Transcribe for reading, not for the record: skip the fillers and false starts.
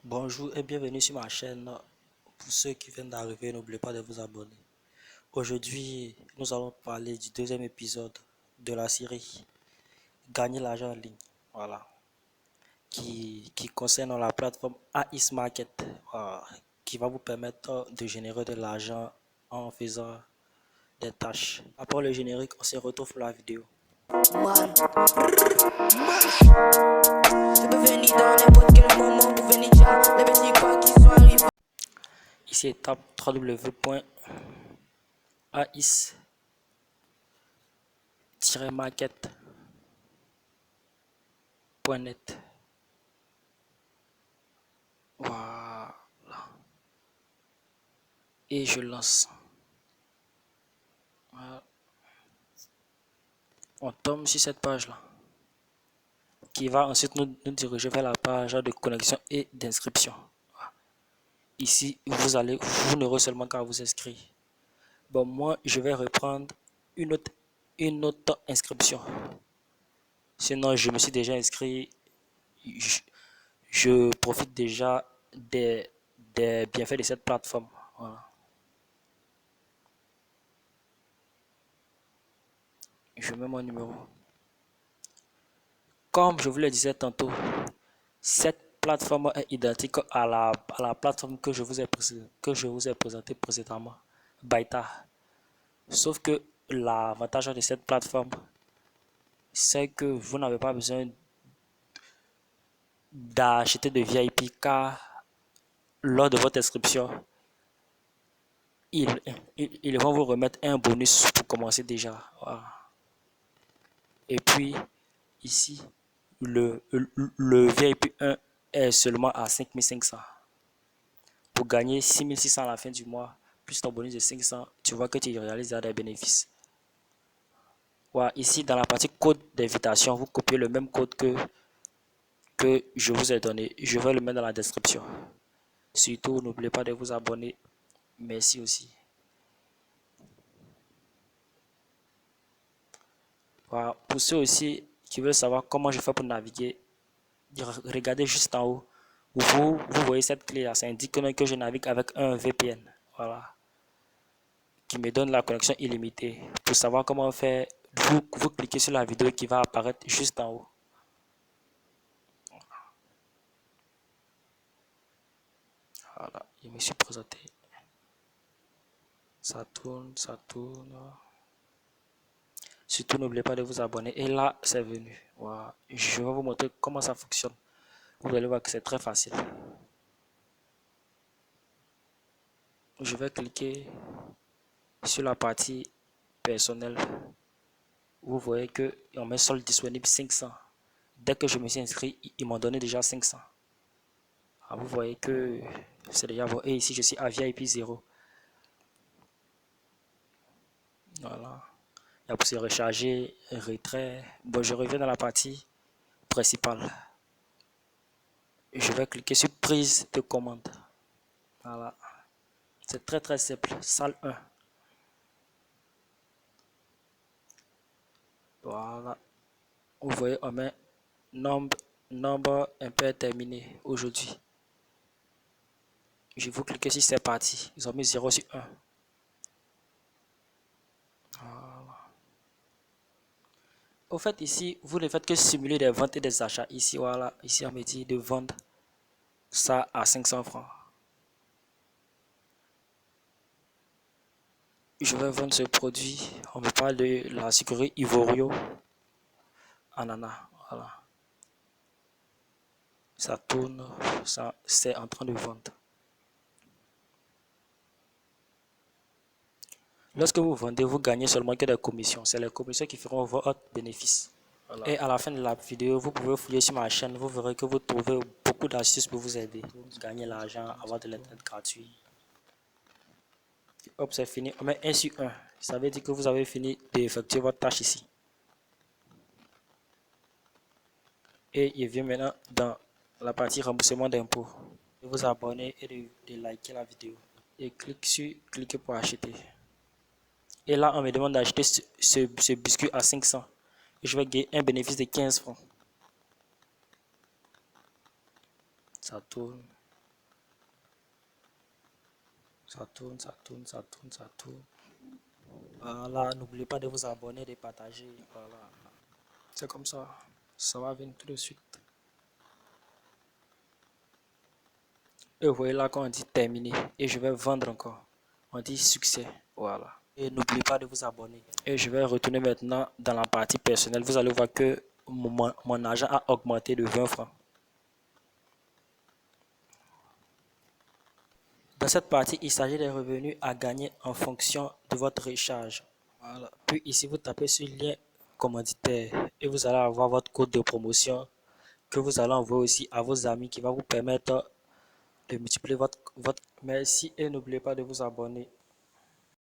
Bonjour et bienvenue sur ma chaîne. Pour ceux qui viennent d'arriver, n'oubliez pas de vous abonner. Aujourd'hui, nous allons parler du deuxième épisode de la série Gagner l'argent en ligne. Voilà. Qui concerne la plateforme AIS Market. Voilà, qui va vous permettre de générer de l'argent en faisant des tâches. Après le générique, on se retrouve pour la vidéo. Man. Je peux venir dans n'importe quel moment pour venir déjà. Les petits pas qui sont arrivés. Ici étape www.ais-market.net. Voilà. Et je lance. Voilà. On tombe sur cette page là qui va ensuite nous diriger vers la page de connexion et d'inscription. Ici, vous n'aurez seulement qu'à vous inscrire. Bon, moi, je vais reprendre une autre inscription. Sinon, je me suis déjà inscrit. Je profite déjà des bienfaits de cette plateforme. Voilà. Je mets mon numéro. Comme je vous le disais tantôt, cette plateforme est identique à la plateforme que je vous ai présentée précédemment, Baita. Sauf que l'avantage de cette plateforme, c'est que vous n'avez pas besoin d'acheter de VIP car lors de votre inscription, ils vont vous remettre un bonus pour commencer déjà. Voilà. Et puis, ici, le VIP 1 est seulement à 5500. Pour gagner 6600 à la fin du mois, plus ton bonus de 500, tu vois que tu réalises des bénéfices. Voilà, ici, dans la partie code d'invitation, vous copiez le même code que je vous ai donné. Je vais le mettre dans la description. Surtout, n'oubliez pas de vous abonner. Merci aussi. Voilà. Pour ceux aussi qui veulent savoir comment je fais pour naviguer, regardez juste en haut. Vous voyez cette clé là, ça indique que je navigue avec un VPN. Voilà. Qui me donne la connexion illimitée. Pour savoir comment faire, vous cliquez sur la vidéo qui va apparaître juste en haut. Voilà, je me suis présenté. Ça tourne, ça tourne. Surtout, n'oubliez pas de vous abonner. Et là, c'est venu. Voilà. Je vais vous montrer comment ça fonctionne. Vous allez voir que c'est très facile. Je vais cliquer sur la partie personnelle. Vous voyez que on met solde disponible 500. Dès que je me suis inscrit, ils m'ont donné déjà 500. Ah, vous voyez que c'est déjà bon. Et ici, je suis à VIP 0. Voilà. Il y a pour se recharger, retrait. Bon, je reviens dans la partie principale. Je vais cliquer sur prise de commande. Voilà. C'est très très simple. Salle 1. Voilà. Vous voyez, on met nombre terminé aujourd'hui. Je vais cliquer sur c'est parti. Ils ont mis 0 sur 1. Voilà. Au fait, ici, vous ne faites que simuler des ventes et des achats. Ici, voilà. Ici, on me dit de vendre ça à 500 francs. Je vais vendre ce produit. On me parle de la sucrerie Ivorio ananas. Voilà. Ça tourne. Ça, c'est en train de vendre. Lorsque vous vendez, vous gagnez seulement que des commissions. C'est les commissions qui feront votre bénéfice. Voilà. Et à la fin de la vidéo, vous pouvez fouiller sur ma chaîne. Vous verrez que vous trouvez beaucoup d'astuces pour vous aider. Gagner l'argent, avoir de l'internet gratuit. Hop, c'est fini. On met 1 sur 1. Ça veut dire que vous avez fini d'effectuer votre tâche ici. Et il vient maintenant dans la partie remboursement d'impôts. De vous abonner et de liker la vidéo. Et cliquez pour acheter. Et là, on me demande d'acheter ce biscuit à 500. Et je vais gagner un bénéfice de 15 francs. Ça tourne. Ça tourne, ça tourne, ça tourne, ça tourne. Voilà, n'oubliez pas de vous abonner, de partager. Voilà. C'est comme ça. Ça va venir tout de suite. Et vous voyez là quand on dit terminé. Et je vais vendre encore. On dit succès. Voilà. Et n'oubliez pas de vous abonner. Et je vais retourner maintenant dans la partie personnelle. Vous allez voir que mon argent a augmenté de 20 francs. Dans cette partie, il s'agit des revenus à gagner en fonction de votre recharge. Voilà. Puis ici, vous tapez sur le lien commanditaire et vous allez avoir votre code de promotion que vous allez envoyer aussi à vos amis qui va vous permettre de multiplier votre... Merci et n'oubliez pas de vous abonner.